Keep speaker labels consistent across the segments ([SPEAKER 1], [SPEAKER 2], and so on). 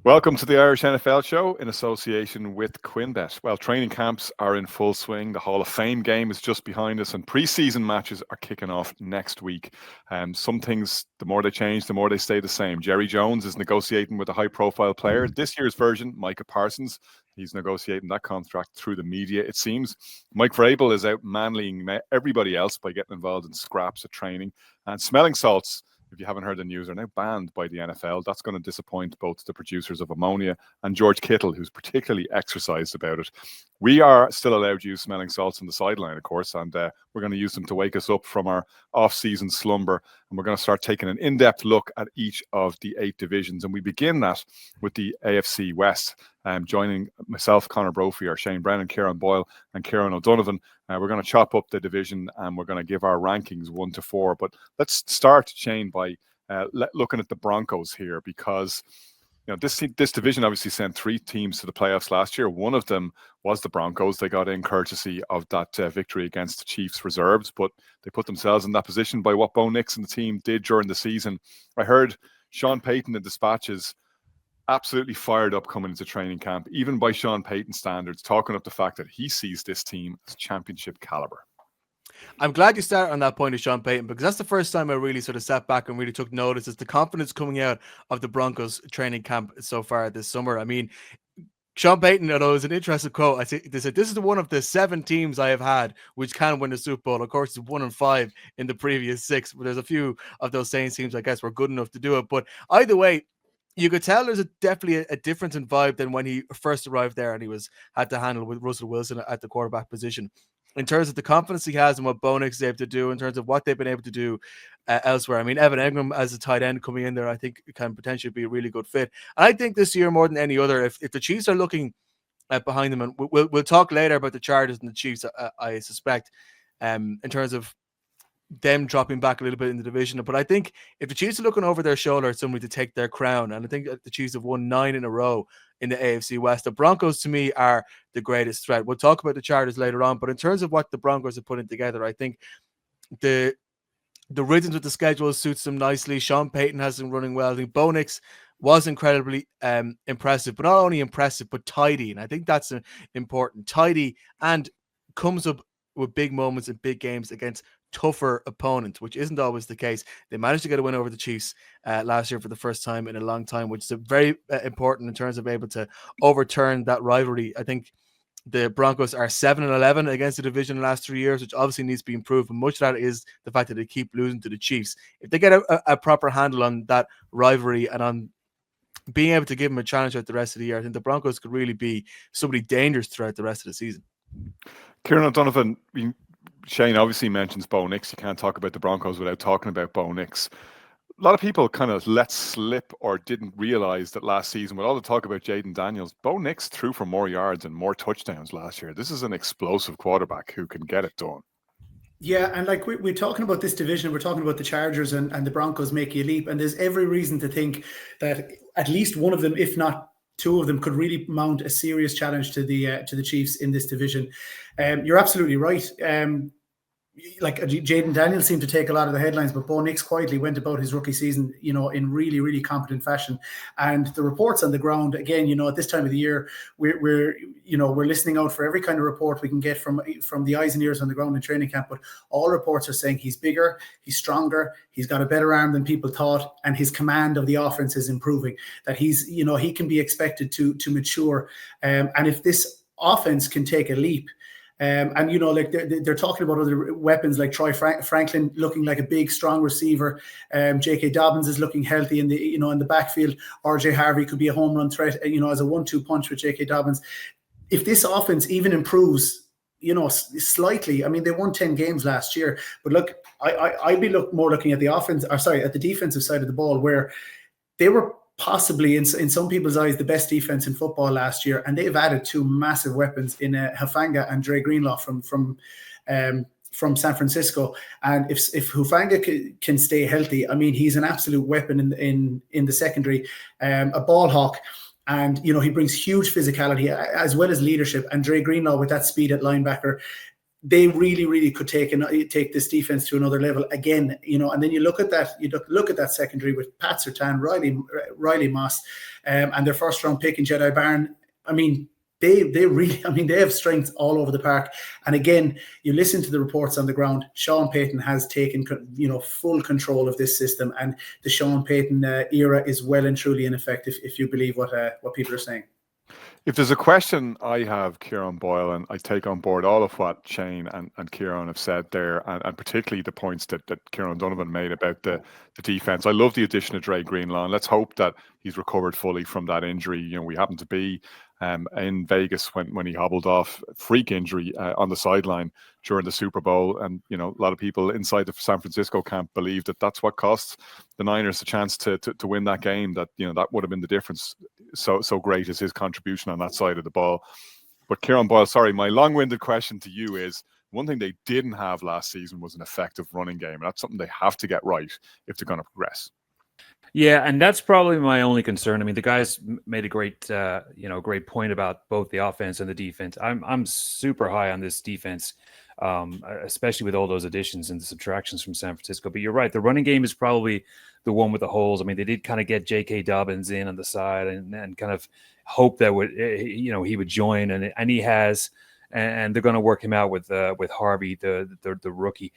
[SPEAKER 1] Welcome to the Irish NFL Show in association with QuinnBet. Well, training camps are in full swing. The Hall of Fame game is just behind us and pre-season matches are kicking off next week. Some things, the more they change, the more they stay the same. Jerry Jones is negotiating with a high-profile player. This year's version, Micah Parsons, he's negotiating that contract through the media, it seems. Mike Vrabel is out manlying everybody else by getting involved in scraps at training. And smelling salts, if you haven't heard the news, are now banned by the NFL. That's going to disappoint both the producers of ammonia and George Kittle, who's particularly exercised about it. We are still allowed to use smelling salts on the sideline, of course, and we're going to use them to wake us up from our off-season slumber. And we're going to start taking an in-depth look at each of the 8 divisions. And we begin that with the AFC West. Joining myself, Conor Brophy, our Shane Brennan, Kieran Boyle, and Ciaran O'Donovan. We're going to chop up the division and we're going to give our rankings 1 to 4. But let's start, Shane, by looking at the Broncos here, because this division obviously sent 3 teams to the playoffs last year. One of them was the Broncos. They got in courtesy of that victory against the Chiefs reserves, but they put themselves in that position by what Bo Nix and the team did during the season. I heard Sean Payton in dispatches absolutely fired up coming into training camp, even by Sean Payton standards, talking up the fact that he sees this team as championship caliber.
[SPEAKER 2] I'm glad you started on that point of Sean Payton, because that's the first time I really sort of sat back and really took notice as the confidence coming out of the Broncos training camp so far this summer. I mean, Sean Payton, although it's an interesting quote, they said, this is one of the 7 teams I have had which can win the Super Bowl. Of course, it's 1-5 in the previous 6, but there's a few of those same teams, I guess, were good enough to do it. But either way, you could tell there's definitely a difference in vibe than when he first arrived there and he had to handle with Russell Wilson at the quarterback position. In terms of the confidence he has and what Bo Nix is able to do, in terms of what they've been able to do elsewhere. I mean, Evan Engram as a tight end coming in there, I think can potentially be a really good fit. And I think this year more than any other, if the Chiefs are looking behind them, and we'll talk later about the Chargers and the Chiefs, I suspect, in terms of them dropping back a little bit in the division. But I think if the Chiefs are looking over their shoulder at somebody to take their crown, and I think the Chiefs have won 9 in a row in the AFC West, the Broncos to me are the greatest threat. We'll talk about the Chargers later on, but in terms of what the Broncos are putting together, I think the rhythms with the schedule suits them nicely. Sean Payton has them running well. I think Bo Nix was incredibly impressive, but not only impressive, but tidy. And I think that's important. Tidy, and comes up with big moments in big games against tougher opponents, which isn't always the case. They managed to get a win over the Chiefs last year for the first time in a long time, which is very important in terms of able to overturn that rivalry. I think the Broncos are 7-11 against the division in the last 3 years, which obviously needs to be improved. And much of that is the fact that they keep losing to the Chiefs. If they get a proper handle on that rivalry and on being able to give them a challenge throughout the rest of the year, I think the Broncos could really be somebody dangerous throughout the rest of the season.
[SPEAKER 1] Ciaran O'Donovan, Shane obviously mentions Bo Nix. You can't talk about the Broncos without talking about Bo Nix. A lot of people kind of let slip or didn't realize that last season, with all the talk about Jayden Daniels, Bo Nix threw for more yards and more touchdowns last year. This is an explosive quarterback who can get it done.
[SPEAKER 3] Yeah, and like we're talking about this division, we're talking about the Chargers and the Broncos making a leap, and there's every reason to think that at least one of them, if not 2 of them, could really mount a serious challenge to the Chiefs in this division. You're absolutely right. Like Jayden Daniels seemed to take a lot of the headlines, but Bo Nix quietly went about his rookie season, in really, really competent fashion. And the reports on the ground, again, at this time of the year, we're listening out for every kind of report we can get from the eyes and ears on the ground in training camp. But all reports are saying he's bigger, he's stronger, he's got a better arm than people thought, and his command of the offense is improving. That he's, he can be expected to mature. And if this offense can take a leap, and like they're talking about other weapons like Troy Franklin looking like a big, strong receiver. J.K. Dobbins is looking healthy in the backfield. R.J. Harvey could be a home run threat, as a 1-2 punch with J.K. Dobbins. If this offense even improves, slightly. I mean, they won 10 games last year, but look, I'd be more looking at at the defensive side of the ball, where they were possibly in some people's eyes the best defense in football last year, and they've added 2 massive weapons in Hufanga and Dre Greenlaw from San Francisco. And if Hufanga can stay healthy, I mean, he's an absolute weapon in the secondary, a ball hawk. And, he brings huge physicality as well as leadership. And Dre Greenlaw with that speed at linebacker. they really, really could take this defense to another level again, and then you look at that, look at that secondary with Pat Surtain, Riley Moss, and their first round pick in Jedi Barn. I mean, they really, they have strength all over the park. And again, you listen to the reports on the ground. Sean Payton has taken, full control of this system, and the Sean Payton era is well and truly in effect, if you believe what people are saying.
[SPEAKER 1] If there's a question I have, Kieran Boyle, and I take on board all of what Shane and Kieran have said there, and particularly the points that Kieran Donovan made about the defense. I love the addition of Dre Greenlaw, and let's hope that he's recovered fully from that injury. We happened to be in Vegas when he hobbled off, freak injury on the sideline during the Super Bowl, and a lot of people inside the San Francisco camp believe that that's what cost the Niners a chance to win that game. That that would have been the difference. So great is his contribution on that side of the ball. But Kieran Boyle, sorry, my long-winded question to you is, one thing they didn't have last season was an effective running game, and that's something they have to get right if they're going to progress.
[SPEAKER 4] Yeah, and that's probably my only concern. I mean, the guys made a great great point about both the offense and the defense. I'm super high on this defense, especially with all those additions and the subtractions from San Francisco. But you're right, the running game is probably the one with the holes. I mean, they did kind of get J.K. Dobbins in on the side and kind of hope that he would join, and he has, and they're going to work him out with Harvey, the rookie.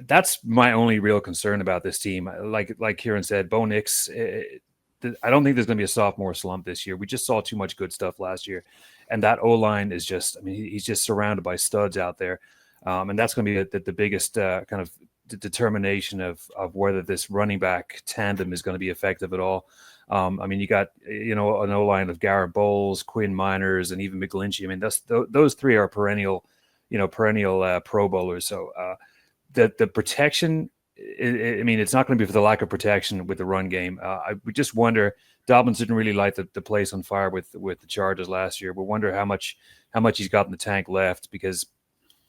[SPEAKER 4] That's my only real concern about this team. Like Kieran said, Bo Nix, I don't think there's going to be a sophomore slump this year. We just saw too much good stuff last year. And that O-line is just, he's just surrounded by studs out there. And that's going to be the biggest kind of determination of whether this running back tandem is going to be effective at all. You got, an O-line of Garrett Bowles, Quinn Miners, and even McGlinchey. Those three are perennial Pro Bowlers. So, the protection, it's not going to be for the lack of protection with the run game. We just wonder, Dobbins didn't really light the place on fire with the Chargers last year. We wonder how much he's got in the tank left, because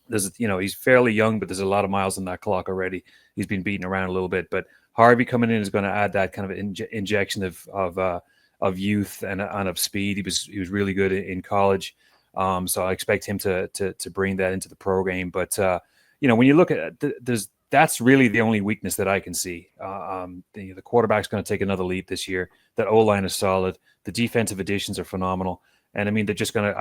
[SPEAKER 4] he's fairly young, but there's a lot of miles on that clock already. He's been beaten around a little bit, but Harvey coming in is going to add that kind of injection of youth and of speed. He was really good in college. So I expect him to bring that into the pro game. But when you look at it, that's really the only weakness that I can see. The quarterback's going to take another leap this year. That O-line is solid. The defensive additions are phenomenal. And I think they're just going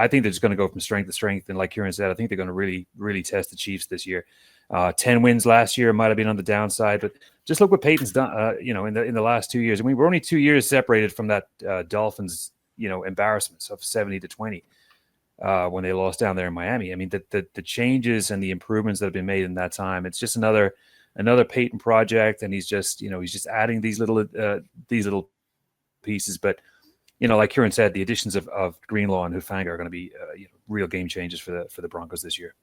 [SPEAKER 4] to go from strength to strength. And like Kieran said, I think they're going to really, really test the Chiefs this year. 10 wins last year might have been on the downside, but just look what Peyton's done, in the last 2 years. We're only 2 years separated from that Dolphins, embarrassments of 70-20. When they lost down there in Miami. The changes and the improvements that have been made in that time, it's just another Peyton project, and he's just adding these little pieces. But like Kieran said, the additions of Greenlaw and Hufanga are going to be real game changers for the Broncos this year.